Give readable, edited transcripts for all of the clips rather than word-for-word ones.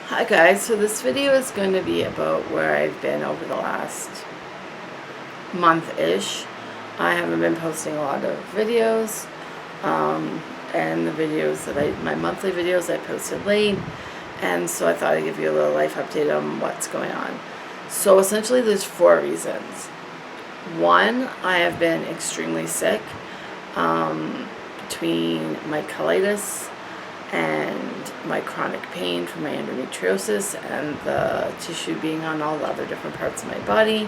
Hi guys, so this video is going to be about where I've been over the last month-ish. I haven't been posting a lot of videos, and the videos that my monthly videos I posted late, and so I thought I'd give you a little life update on what's going on. So essentially there's 4 reasons. One, I have been extremely sick, between my colitis and my chronic pain from my endometriosis and the tissue being on all the other different parts of my body,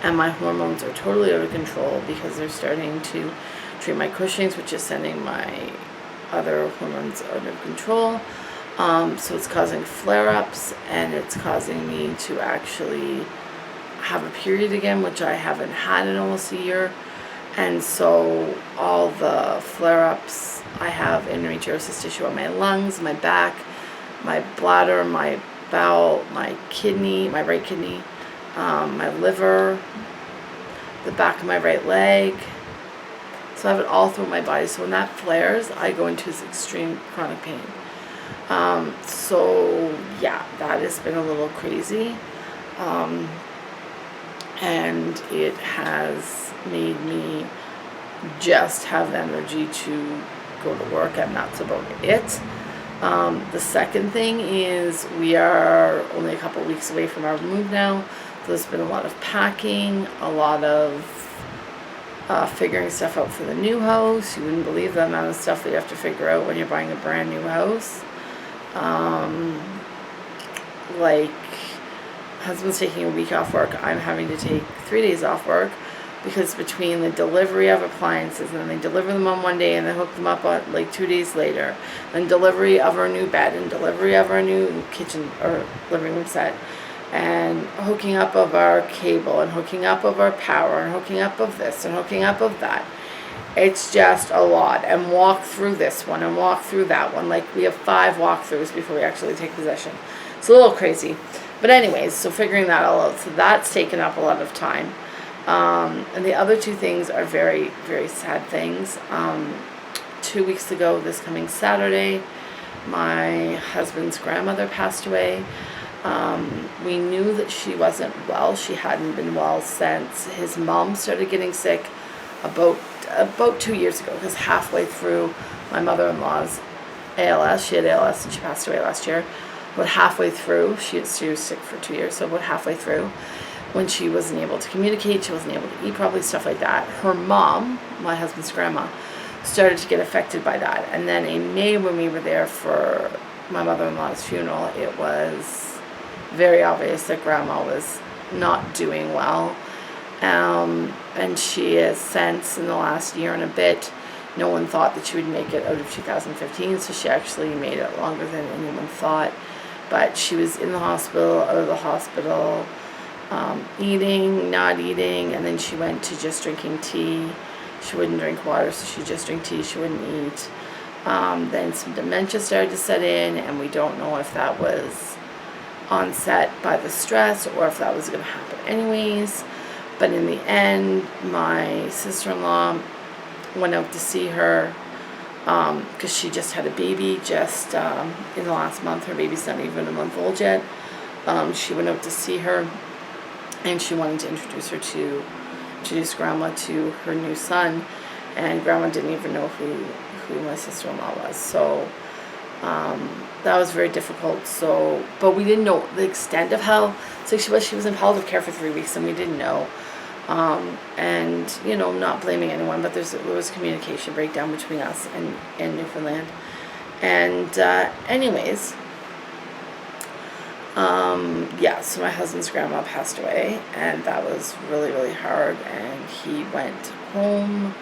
and my hormones are totally out of control because they're starting to treat my Cushing's, which is sending my other hormones out of control. So it's causing flare-ups, and it's causing me to actually have a period again, which I haven't had in almost a year. And so all the flare-ups, I have endometriosis tissue on my lungs, my back, my bladder, my bowel, my kidney, my right kidney, my liver, the back of my right leg. So I have it all through my body. So when that flares, I go into this extreme chronic pain. So yeah, that has been a little crazy. And it has made me just have energy to go to work, and that's about it. The second thing is we are only a couple weeks away from our move now. So there's been a lot of packing, a lot of figuring stuff out for the new house. You wouldn't believe the amount of stuff that you have to figure out when you're buying a brand new house. Like, husband's taking a week off work. I'm having to take 3 days off work, because between the delivery of appliances, and then they deliver them on one day and then hook them up on like 2 days later, and delivery of our new bed, and delivery of our new kitchen or living room set, and hooking up of our cable, and hooking up of our power, and hooking up of this, and hooking up of that. It's just a lot. And walk through this one and walk through that one. Like, we have 5 walkthroughs before we actually take possession. It's a little crazy. But anyways, so figuring that all out. So that's taken up a lot of time. And the other 2 things are very, very sad things. 2 weeks ago, this coming Saturday, my husband's grandmother passed away. We knew that she wasn't well. She hadn't been well since his mom started getting sick about 2 years ago, because halfway through my mother-in-law's ALS, she had ALS and she passed away last year, but halfway through, she was sick for 2 years, so about halfway through, when she wasn't able to communicate, she wasn't able to eat properly, stuff like that, her mom, my husband's grandma, started to get affected by that. And then in May, when we were there for my mother-in-law's funeral, it was very obvious that grandma was not doing well. And she has since, in the last year and a bit, no one thought that she would make it out of 2015, so she actually made it longer than anyone thought. But she was in the hospital, out of the hospital, eating, not eating, and then she went to just drinking tea. She wouldn't drink water, so she'd just drink tea, she wouldn't eat. Then some dementia started to set in, and we don't know if that was onset by the stress or if that was going to happen anyways. But in the end, my sister-in-law went out to see her, because she just had a baby just in the last month. Her baby's not even a month old yet. She went out to see her, and she wanted to introduce grandma to her new son, and grandma didn't even know who my sister-in-law was. So that was very difficult. So, but we didn't know the extent of how sick she was. She was in palliative care for 3 weeks, and we didn't know. And not blaming anyone, but there was communication breakdown between us and Newfoundland. And anyways, yeah, so my husband's grandma passed away, and that was really, really hard. And he went home,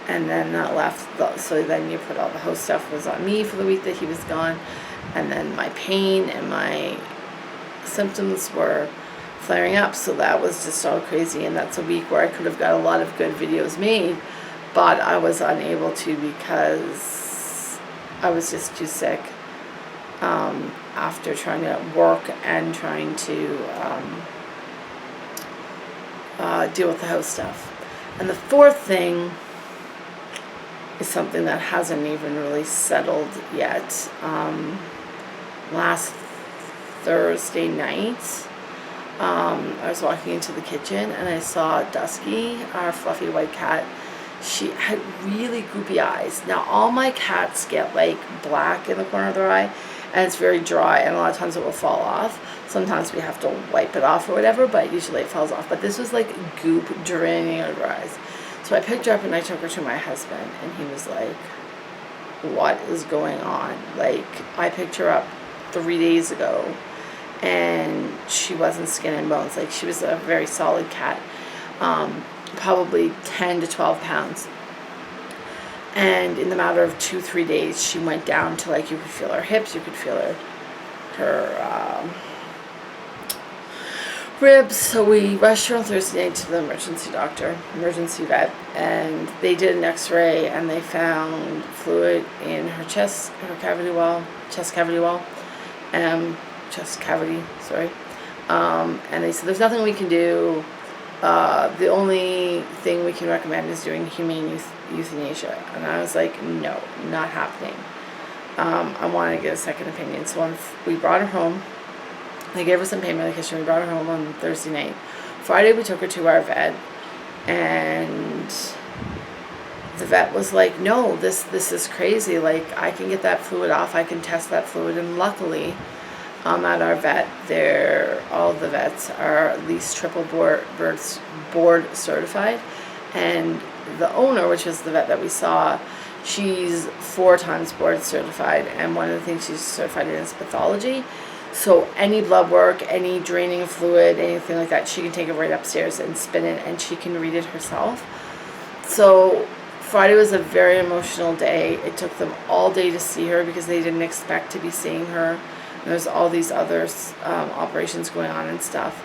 and then that left, so then you put all the house stuff was on me for the week that he was gone, and then my pain and my symptoms were flaring up, so that was just all crazy. And that's a week where I could have got a lot of good videos made, but I was unable to because I was just too sick, after trying to work and trying to deal with the house stuff. And the 4th thing is something that hasn't even really settled yet. Last Thursday night, I was walking into the kitchen and I saw Dusky, our fluffy white cat. She had really goopy eyes. Now all my cats get like black in the corner of their eye, and it's very dry, and a lot of times it will fall off. Sometimes we have to wipe it off or whatever, but usually it falls off. But this was like goop draining out of her eyes. So I picked her up and I took her to my husband, and he was like, what is going on? Like, I picked her up 3 days ago and she wasn't skin and bones. Like, she was a very solid cat, probably 10 to 12 pounds. And in the matter of 2-3 days, she went down to, like, you could feel her hips, you could feel her ribs. So we rushed her on Thursday night to the emergency vet, and they did an x-ray and they found fluid in her chest cavity wall, and they said there's nothing we can do. The only thing we can recommend is doing humane euthanasia. And I was like, no, not happening. I wanted to get a second opinion. So once we brought her home, they gave her some pain medication. We brought her home on Thursday night. Friday, we took her to our vet, and the vet was like, no, this is crazy. Like, I can get that fluid off. I can test that fluid. And luckily, at our vet, all the vets are at least triple board certified. And the owner, which is the vet that we saw, she's 4 times board certified. And one of the things she's certified in is pathology. So any blood work, any draining of fluid, anything like that, she can take it right upstairs and spin it, and she can read it herself. So Friday was a very emotional day. It took them all day to see her because they didn't expect to be seeing her. There's all these other operations going on and stuff.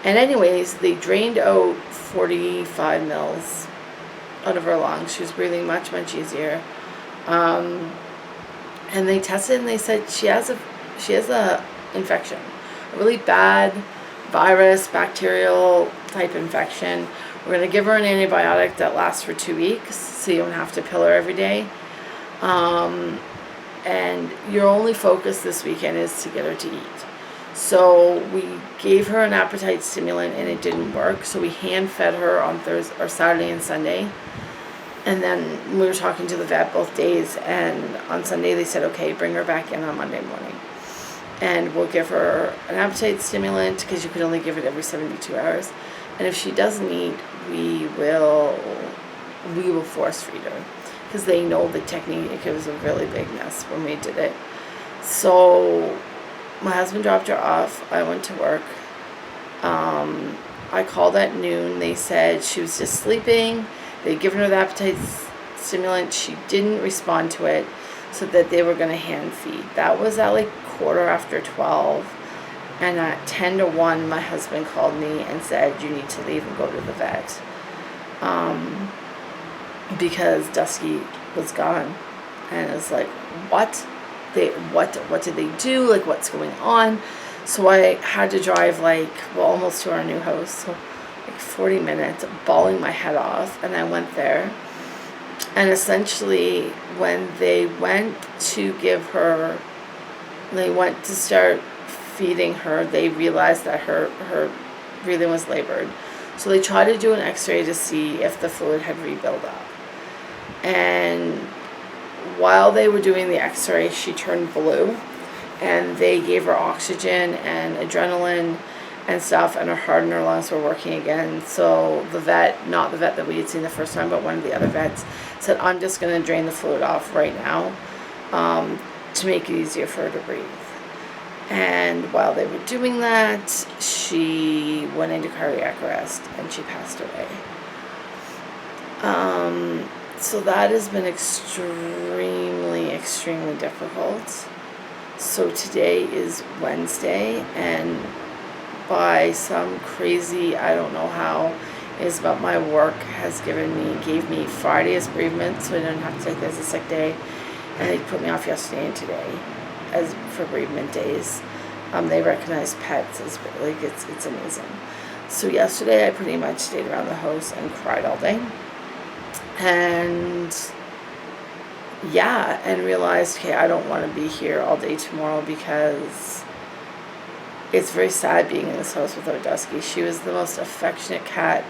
And anyways, they drained out 45 mils out of her lungs. She was breathing much, much easier. And they tested and they said she has a infection, a really bad virus, bacterial type infection. We're going to give her an antibiotic that lasts for 2 weeks, so you don't have to pill her every day. And your only focus this weekend is to get her to eat. So we gave her an appetite stimulant and it didn't work. So we hand fed her on Saturday and Sunday. And then we were talking to the vet both days, and on Sunday they said, okay, bring her back in on Monday morning. And we'll give her an appetite stimulant because you could only give it every 72 hours. And if she doesn't eat, we will force feed her, because they know the technique. It was a really big mess when we did it. So my husband dropped her off. I went to work. I called at noon. They said she was just sleeping. They'd given her the appetite stimulant. She didn't respond to it, so that they were going to hand feed. That was at like 12:15. And at 10 to 1, my husband called me and said, you need to leave and go to the vet. Because Dusky was gone. And it was like, what did they do? Like, what's going on? So I had to drive almost to our new house. So 40 minutes, bawling my head off. And I went there. And essentially, when they went to start feeding her, they realized that her breathing was labored. So they tried to do an x-ray to see if the fluid had rebuilt up. And while they were doing the x-ray, she turned blue, and they gave her oxygen and adrenaline and stuff, and her heart and her lungs were working again. So the vet, not the vet that we had seen the first time, but one of the other vets, said, I'm just going to drain the fluid off right now to make it easier for her to breathe. And while they were doing that, she went into cardiac arrest and she passed away. So that has been extremely, extremely difficult. So today is Wednesday, and by some crazy, I don't know how, is about my work gave me Friday as bereavement, so I didn't have to take this as a sick day, and they put me off yesterday and today as for bereavement days. They recognize pets as it's amazing. So yesterday I pretty much stayed around the house and cried all day, and realized, okay, I don't want to be here all day tomorrow because it's very sad being in this house without Dusky. She was the most affectionate cat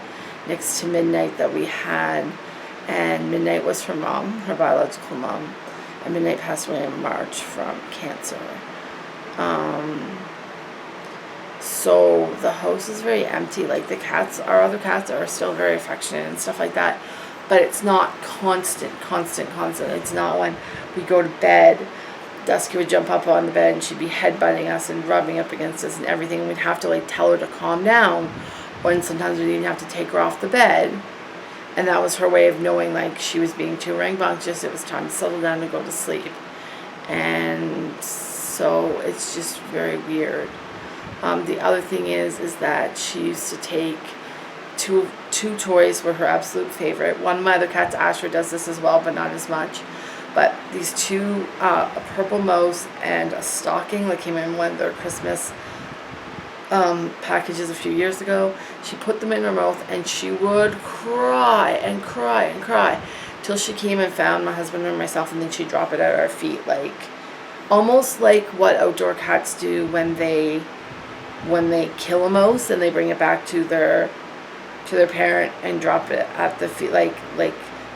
next to Midnight that we had. And Midnight was her mom, her biological mom. And Midnight passed away in March from cancer. So the house is very empty. Like the cats, our other cats are still very affectionate and stuff like that. But it's not constant. It's not when we go to bed, Dusky would jump up on the bed and she'd be headbutting us and rubbing up against us and everything. And we'd have to like tell her to calm down. Or sometimes we'd even have to take her off the bed. And that was her way of knowing like she was being too rambunctious. It was time to settle down and go to sleep. And so it's just very weird. The other thing is that she used to take two toys were her absolute favorite. One of my other cats, Asher, does this as well, but not as much. But these two, a purple mouse and a stocking that came in one of their Christmas packages a few years ago. She put them in her mouth and she would cry and cry till she came and found my husband and myself, and then she'd drop it at our feet, like almost like what outdoor cats do when they kill a mouse and they bring it back to their parent and drop it at the feet, like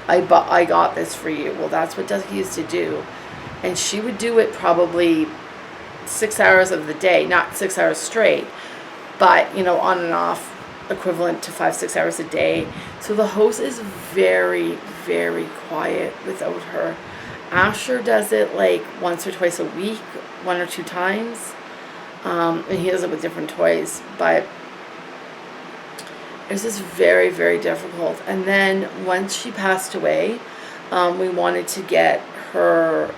I got this for you. Well, that's what Dusky used to do, and she would do it probably 6 hours of the day, not 6 hours straight, but on and off, equivalent to 5-6 hours a day. So the house is very, very quiet without her. Asher does it like once or twice a week, 1 or 2 times, and he does it with different toys, but it's just very, very difficult. And then once she passed away, we wanted to get her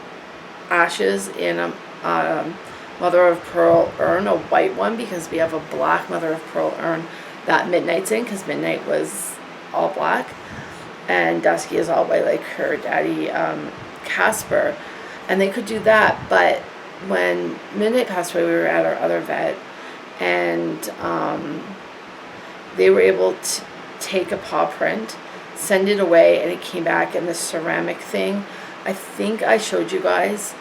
ashes in a mother of pearl urn, a white one, because we have a black mother of pearl urn that Midnight's in, because Midnight was all black and Dusky is all white like her daddy, Casper. And they could do that, but when Midnight passed away, we were at our other vet, and they were able to take a paw print, send it away, and it came back in this ceramic thing. I think I showed you guys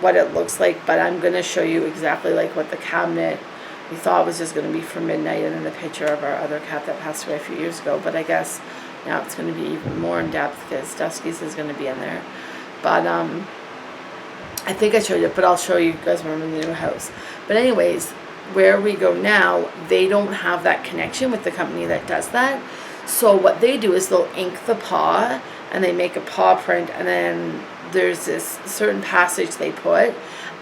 what it looks like, but I'm going to show you exactly like what the cabinet we thought was just going to be for Midnight, and then the picture of our other cat that passed away a few years ago. But I guess now it's going to be even more in depth because Dusky's is going to be in there. But I think I showed you, but I'll show you guys when I'm in the new house. But anyways, where we go now, they don't have that connection with the company that does that. So what they do is they'll ink the paw and they make a paw print, and then there's this certain passage they put,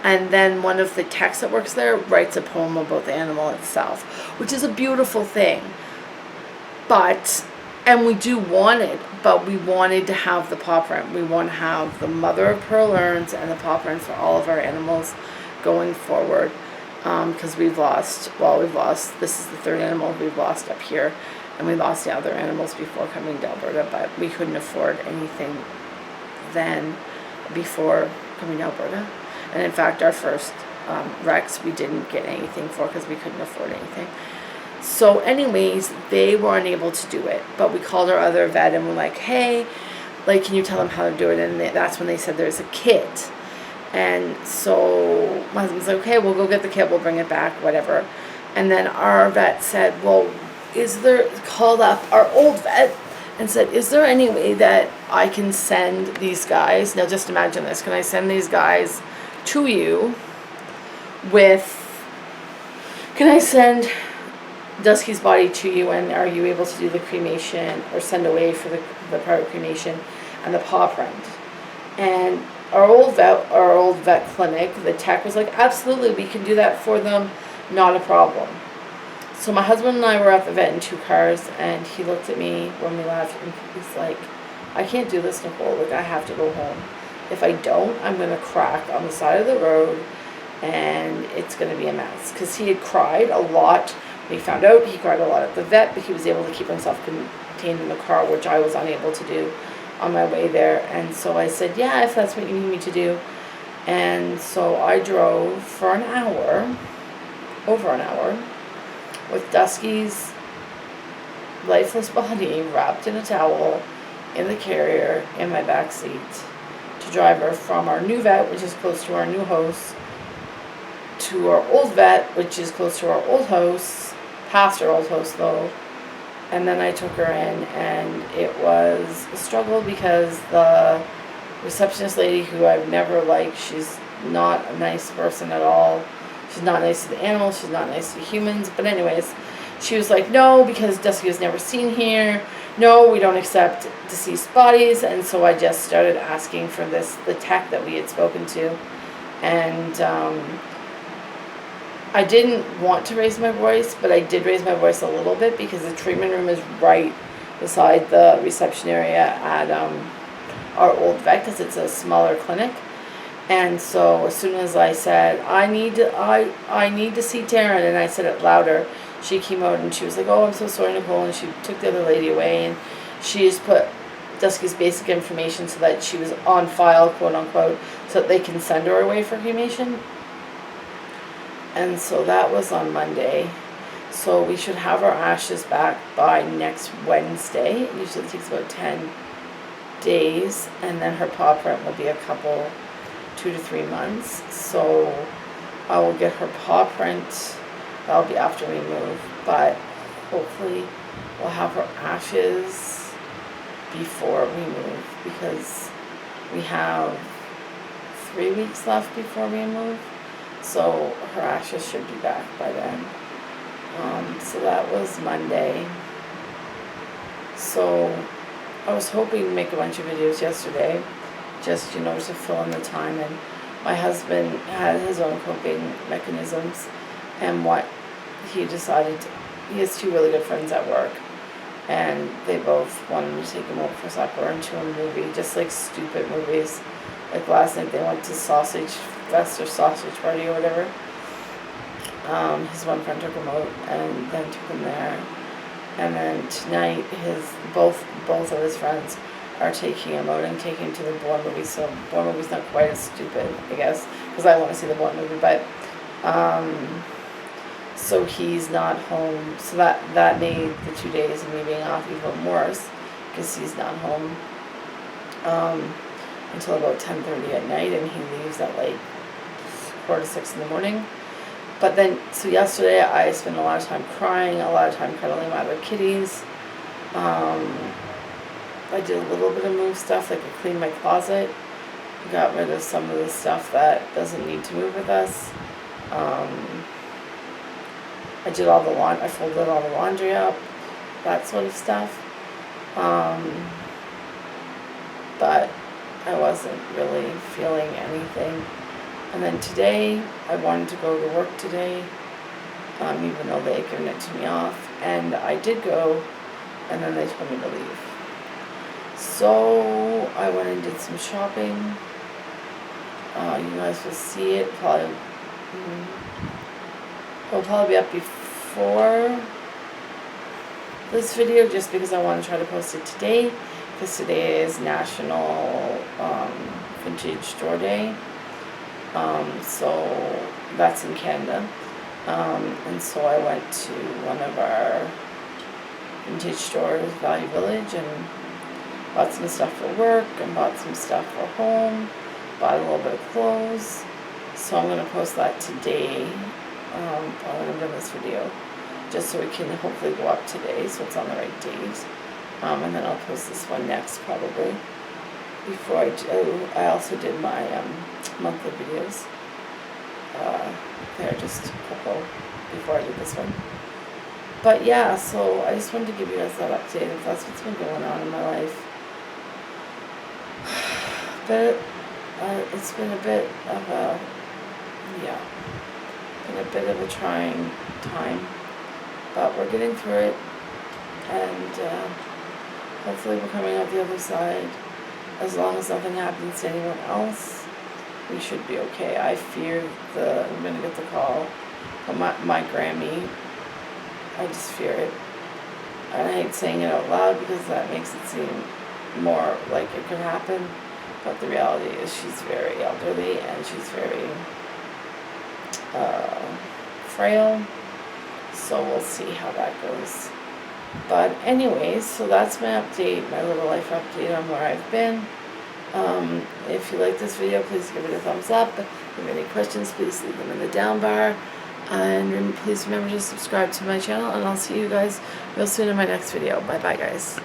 and then one of the techs that works there writes a poem about the animal itself, which is a beautiful thing. And we do want it, but we wanted to have the paw print. We want to have the mother of pearl urns and the paw print for all of our animals going forward, because we've lost, this is the third animal we've lost up here, and we lost the other animals before coming to Alberta, but we couldn't afford anything then before coming to Alberta. And in fact, our first Rex, we didn't get anything for because we couldn't afford anything. So anyways, they were unable to do it, but we called our other vet and we're like, hey, like, can you tell them how to do it? And that's when they said there's a kit. And so my husband's like, okay, we'll go get the kit, we'll bring it back, whatever. And then our vet said, well, called up our old vet and said, is there any way that I can send these guys, now just imagine this, can I send these guys to you can I send Dusky's body to you, and are you able to do the cremation or send away for the private cremation and the paw print? And our old vet clinic, the tech was like, absolutely, we can do that for them, not a problem. So my husband and I were at the vet in 2 cars, and he looked at me when we left, and he's like, I can't do this, Nicole, like, I have to go home. If I don't, I'm going to crack on the side of the road, and it's going to be a mess. Because he had cried a lot. When he found out, he cried a lot at the vet, but he was able to keep himself contained in the car, which I was unable to do on my way there. And so I said, yeah, if that's what you need me to do. And so I drove for an hour, over an hour, with Dusky's lifeless body wrapped in a towel in the carrier in my back seat, to drive her from our new vet, which is close to our new house, to our old vet, which is close to our old house, past our old house though. And then I took her in, and it was a struggle because the receptionist lady, who I've never liked, she's not a nice person at all. She's not nice to the animals, she's not nice to humans. But anyways, she was like, no, because Dusky was never seen here. No, we don't accept deceased bodies. And so I just started asking for the tech that we had spoken to. And I didn't want to raise my voice, but I did raise my voice a little bit because the treatment room is right beside the reception area at our old vet, because it's a smaller clinic. And so as soon as I said, I need to see Taryn, and I said it louder, she came out and she was like, oh, I'm so sorry, Nicole, and she took the other lady away, and she just put Dusky's basic information so that she was on file, quote unquote, so that they can send her away for cremation. And so that was on Monday. So we should have our ashes back by next Wednesday. It usually takes about 10 days, and then her paw print will be a couple, 2 to 3 months. So I will get her paw print. That'll be after we move, but hopefully we'll have her ashes before we move, because we have 3 weeks left before we move. So her ashes should be back by then. So that was Monday. So I was hoping to make a bunch of videos yesterday, just, to fill in the time. And my husband had his own coping mechanisms, and what he decided, he has 2 really good friends at work, and they both wanted to take him over for supper and to a movie, just like stupid movies. Like last night they went to Sausage Fest or Sausage Party or whatever. His one friend took him out and then took him there. And then tonight both of his friends are taking him out and taking him to the Bourne movie. So Bourne movie's not quite as stupid, I guess, because I want to see the Bourne movie. But so he's not home. So that made the 2 days of me being off even worse, because he's not home until about 10:30 at night, and he leaves at like 4 to 6 in the morning. But then, so yesterday I spent a lot of time crying, a lot of time cuddling my other kitties. I did a little bit of move stuff, like I cleaned my closet, got rid of some of the stuff that doesn't need to move with us. I did all the I folded all the laundry up, that sort of stuff. But I wasn't really feeling anything. And then today, I wanted to go to work today, even though they had given it to me off. And I did go, and then they told me to leave. So I went and did some shopping. You guys will see it. It'll probably be up before this video, just because I want to try to post it today, because today is National Vintage Store Day. So that's in Canada. And so I went to one of our vintage stores, Value Village, and bought some stuff for work and bought some stuff for home, bought a little bit of clothes. So I'm going to post that today, when I'm done this video, just so it can hopefully go up today, so it's on the right date. And then I'll post this one next, probably. Before I also did my monthly videos. They're just a couple before I did this one. But yeah, so I just wanted to give you guys that update, if that's what's been going on in my life. But it's been a bit of a trying time, but we're getting through it, and hopefully we're coming out the other side. As long as nothing happens to anyone else, we should be okay. I fear I'm going to get the call from my Grammy. I just fear it. And I hate saying it out loud because that makes it seem more like it could happen. But the reality is she's very elderly and she's very frail. So we'll see how that goes. But anyways, so that's my update, my little life update on where I've been. If you like this video, please give it a thumbs up. If you have any questions, please leave them in the down bar. And please remember to subscribe to my channel, and I'll see you guys real soon in my next video. Bye bye, guys.